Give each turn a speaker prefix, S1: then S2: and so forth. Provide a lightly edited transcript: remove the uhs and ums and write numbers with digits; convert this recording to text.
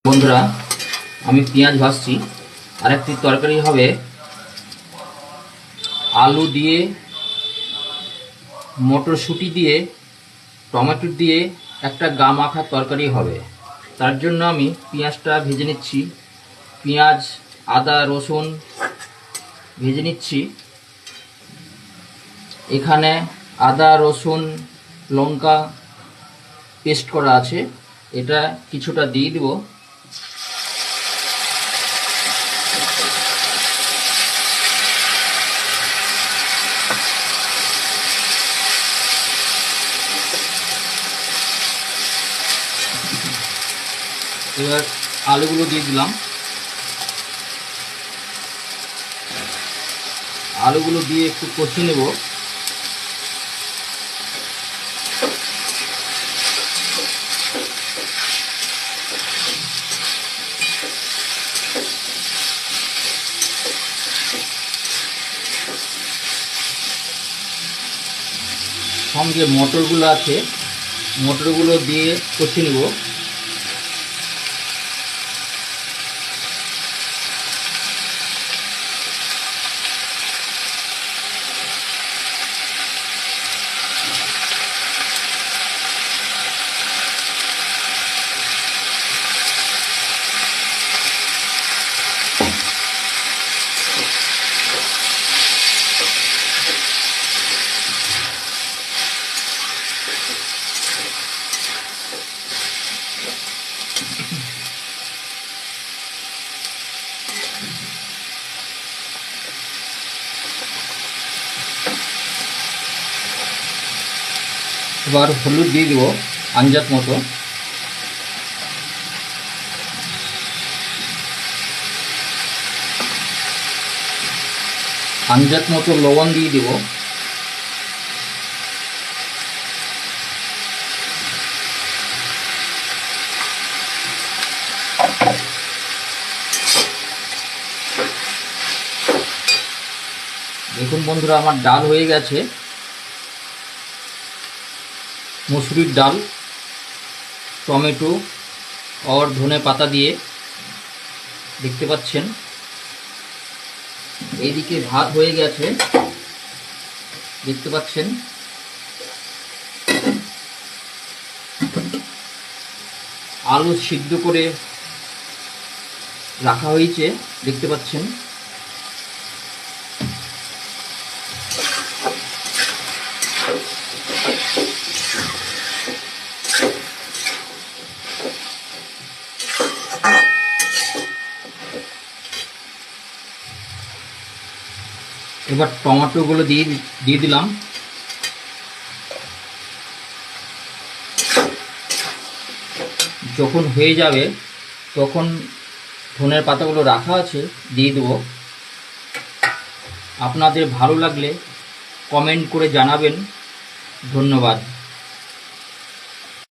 S1: বন্ধুরা, আমি পেঁয়াজ ভাজছি। আরেকটি তরকারি হবে আলু দিয়ে, মটরশুঁটি দিয়ে, টমেটো দিয়ে একটা গা মাখা তরকারি হবে। তার জন্য আমি পেঁয়াজটা ভেজে নিচ্ছি। পেঁয়াজ, আদা, রসুন ভেজে নিচ্ছি। এখানে আদা, রসুন, লঙ্কা পেস্ট করা আছে, এটা কিছুটা দিয়ে দেব। এবার আলুগুলো দিয়ে দিলাম। আলুগুলো দিয়ে একটু কষিয়ে নেব। সঙ্গে মটরগুলো আছে, মটরগুলো দিয়ে কষিয়ে নেব। এবার হলুদ দিয়ে দেব আন্দাজ মতো। আন্দাজ মতো লবণ দিয়ে দেব। দেখুন বন্ধুরা, আমার ডাল হয়ে গেছে, মসুরির ডাল, টমেটো আর ধনে পাতা দিয়ে, দেখতে পাচ্ছেন। এইদিকে ভাত হয়ে গেছে, দেখতে পাচ্ছেন। আলু সিদ্ধ করে রাখা হয়েছে, দেখতে পাচ্ছেন। এবার টমেটোগুলো দিয়ে দিলাম। যখন হয়ে যাবে তখন ধনের পাতাগুলো রাখা আছে দিয়ে দেবো। আপনাদের ভালো লাগলে কমেন্ট করে জানাবেন। ধন্যবাদ।